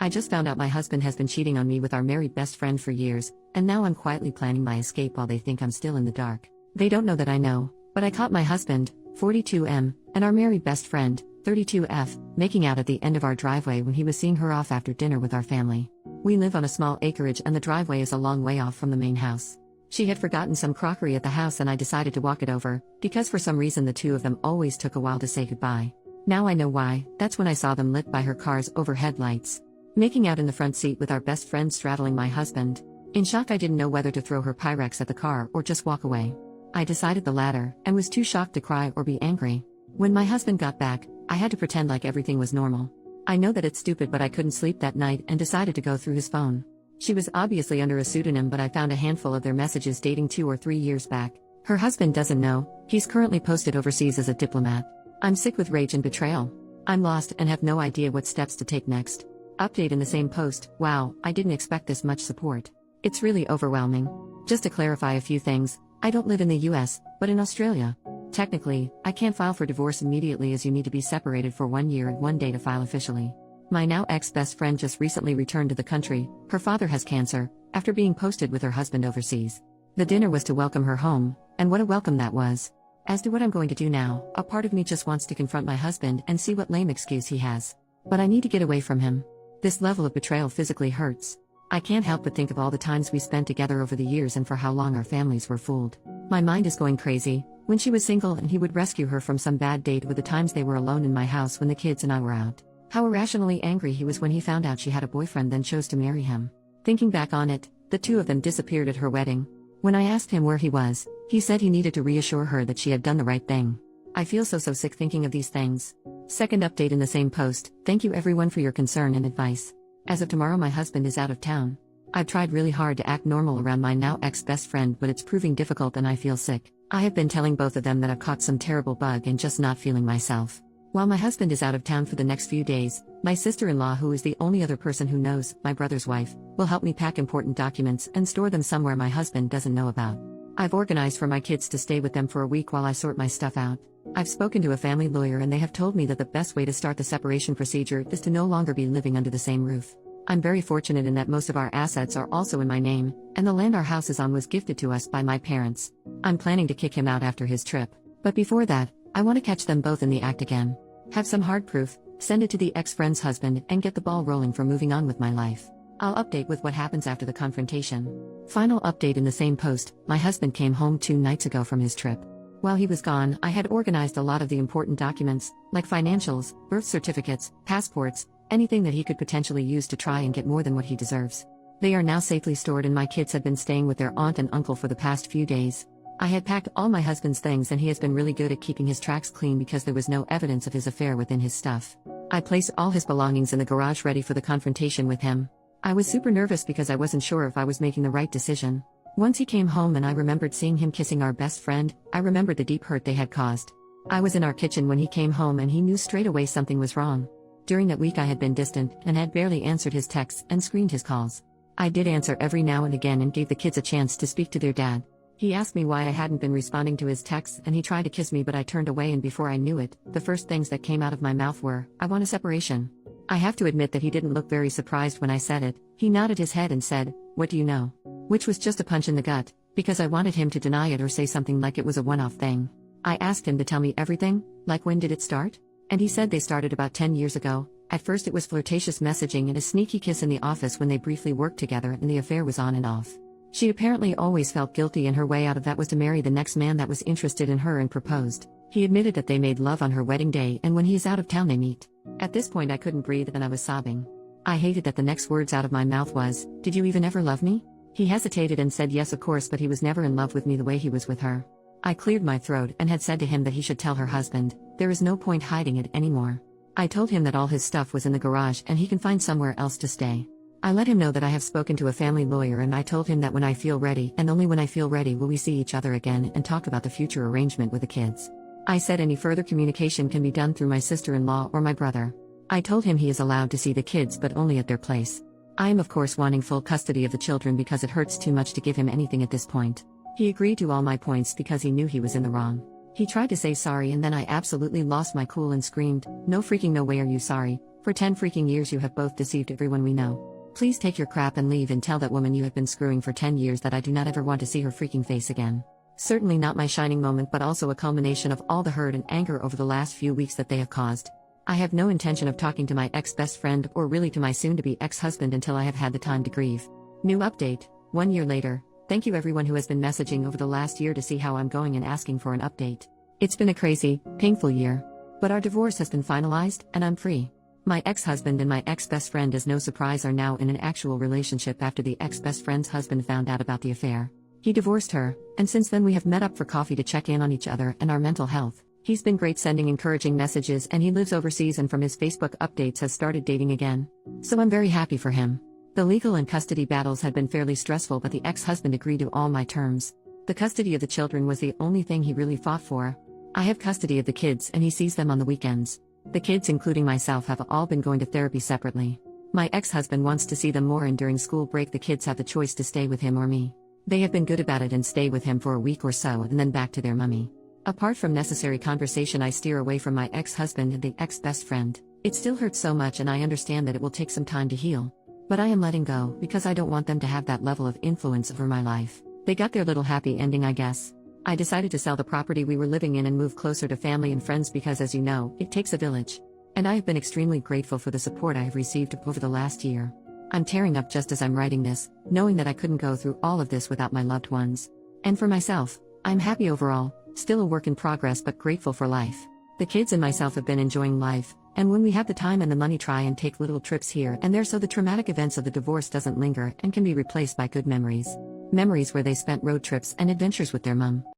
I just found out my husband has been cheating on me with our married best friend for years, and now I'm quietly planning my escape while they think I'm still in the dark. They don't know that I know, but I caught my husband, 42M, and our married best friend, 32F, making out at the end of our driveway when he was seeing her off after dinner with our family. We live on a small acreage and the driveway is a long way off from the main house. She had forgotten some crockery at the house and I decided to walk it over, because for some reason the two of them always took a while to say goodbye. Now I know why. That's when I saw them lit by her car's overhead lights. Making out in the front seat with our best friend straddling my husband. In shock, I didn't know whether to throw her Pyrex at the car or just walk away. I decided the latter, and was too shocked to cry or be angry. When my husband got back, I had to pretend like everything was normal. I know that it's stupid, but I couldn't sleep that night and decided to go through his phone. She was obviously under a pseudonym, but I found a handful of their messages dating 2 or 3 years back. Her husband doesn't know. He's currently posted overseas as a diplomat. I'm sick with rage and betrayal. I'm lost and have no idea what steps to take next. Update in the same post. Wow, I didn't expect this much support. It's really overwhelming. Just to clarify a few things, I don't live in the US, but in Australia. Technically, I can't file for divorce immediately as you need to be separated for 1 year and 1 day to file officially. My now ex-best friend just recently returned to the country. Her father has cancer, after being posted with her husband overseas. The dinner was to welcome her home, and what a welcome that was. As to what I'm going to do now, a part of me just wants to confront my husband and see what lame excuse he has. But I need to get away from him. This level of betrayal physically hurts. I can't help but think of all the times we spent together over the years and for how long our families were fooled. My mind is going crazy. When she was single and he would rescue her from some bad date, with the times they were alone in my house when the kids and I were out. How irrationally angry he was when he found out she had a boyfriend then chose to marry him. Thinking back on it, the two of them disappeared at her wedding. When I asked him where he was, he said he needed to reassure her that she had done the right thing. I feel so sick thinking of these things. Second update in the same post. Thank you everyone for your concern and advice. As of tomorrow my husband is out of town. I've tried really hard to act normal around my now ex-best friend, but it's proving difficult and I feel sick. I have been telling both of them that I've caught some terrible bug and just not feeling myself. While my husband is out of town for the next few days, my sister-in-law, who is the only other person who knows, my brother's wife, will help me pack important documents and store them somewhere my husband doesn't know about. I've organized for my kids to stay with them for a week while I sort my stuff out. I've spoken to a family lawyer and they have told me that the best way to start the separation procedure is to no longer be living under the same roof. I'm very fortunate in that most of our assets are also in my name, and the land our house is on was gifted to us by my parents. I'm planning to kick him out after his trip. But before that, I want to catch them both in the act again. Have some hard proof, send it to the ex-friend's husband, and get the ball rolling for moving on with my life. I'll update with what happens after the confrontation. Final update in the same post. My husband came home 2 nights ago from his trip. While he was gone, I had organized a lot of the important documents, like financials, birth certificates, passports, anything that he could potentially use to try and get more than what he deserves. They are now safely stored and my kids have been staying with their aunt and uncle for the past few days. I had packed all my husband's things and he has been really good at keeping his tracks clean because there was no evidence of his affair within his stuff. I placed all his belongings in the garage ready for the confrontation with him. I was super nervous because I wasn't sure if I was making the right decision. Once he came home and I remembered seeing him kissing our best friend, I remembered the deep hurt they had caused. I was in our kitchen when he came home and he knew straight away something was wrong. During that week I had been distant and had barely answered his texts and screened his calls. I did answer every now and again and gave the kids a chance to speak to their dad. He asked me why I hadn't been responding to his texts and he tried to kiss me, but I turned away, and before I knew it, the first things that came out of my mouth were, "I want a separation." I have to admit that he didn't look very surprised when I said it. He nodded his head and said, "What do you know?" Which was just a punch in the gut, because I wanted him to deny it or say something like it was a one-off thing. I asked him to tell me everything, like when did it start? And he said they started about 10 years ago. At first it was flirtatious messaging and a sneaky kiss in the office when they briefly worked together, and the affair was on and off. She apparently always felt guilty, and her way out of that was to marry the next man that was interested in her and proposed. He admitted that they made love on her wedding day, and when he is out of town they meet. At this point I couldn't breathe and I was sobbing. I hated that the next words out of my mouth was, "Did you even ever love me?" He hesitated and said yes of course, but he was never in love with me the way he was with her. I cleared my throat and had said to him that he should tell her husband. There is no point hiding it anymore. I told him that all his stuff was in the garage and he can find somewhere else to stay. I let him know that I have spoken to a family lawyer, and I told him that when I feel ready, and only when I feel ready, will we see each other again and talk about the future arrangement with the kids. I said any further communication can be done through my sister-in-law or my brother. I told him he is allowed to see the kids but only at their place. I am of course wanting full custody of the children because it hurts too much to give him anything at this point. He agreed to all my points because he knew he was in the wrong. He tried to say sorry and then I absolutely lost my cool and screamed, "No freaking no way are you sorry, For 10 freaking years you have both deceived everyone we know. Please take your crap and leave and tell that woman you have been screwing for 10 years that I do not ever want to see her freaking face again. Certainly not my shining moment, but also a culmination of all the hurt and anger over the last few weeks that they have caused. I have no intention of talking to my ex-best friend or really to my soon-to-be ex-husband until I have had the time to grieve. New update, 1 year later. Thank you everyone who has been messaging over the last year to see how I'm going and asking for an update. It's been a crazy, painful year. But our divorce has been finalized, and I'm free. My ex-husband and my ex-best friend, as no surprise, are now in an actual relationship after the ex-best friend's husband found out about the affair. He divorced her, and since then we have met up for coffee to check in on each other and our mental health. He's been great, sending encouraging messages, and he lives overseas and from his Facebook updates has started dating again. So I'm very happy for him. The legal and custody battles had been fairly stressful, but the ex-husband agreed to all my terms. The custody of the children was the only thing he really fought for. I have custody of the kids and he sees them on the weekends. The kids, including myself, have all been going to therapy separately. My ex-husband wants to see them more, and during school break the kids have the choice to stay with him or me. They have been good about it and stay with him for a week or so and then back to their mummy. Apart from necessary conversation, I steer away from my ex-husband and the ex-best friend. It still hurts so much and I understand that it will take some time to heal. But I am letting go because I don't want them to have that level of influence over my life. They got their little happy ending, I guess. I decided to sell the property we were living in and move closer to family and friends because, as you know, it takes a village. And I have been extremely grateful for the support I have received over the last year. I'm tearing up just as I'm writing this, knowing that I couldn't go through all of this without my loved ones. And for myself, I'm happy overall, still a work in progress but grateful for life. The kids and myself have been enjoying life, and when we have the time and the money, try and take little trips here and there so the traumatic events of the divorce doesn't linger and can be replaced by good memories. Memories where they spent road trips and adventures with their mum.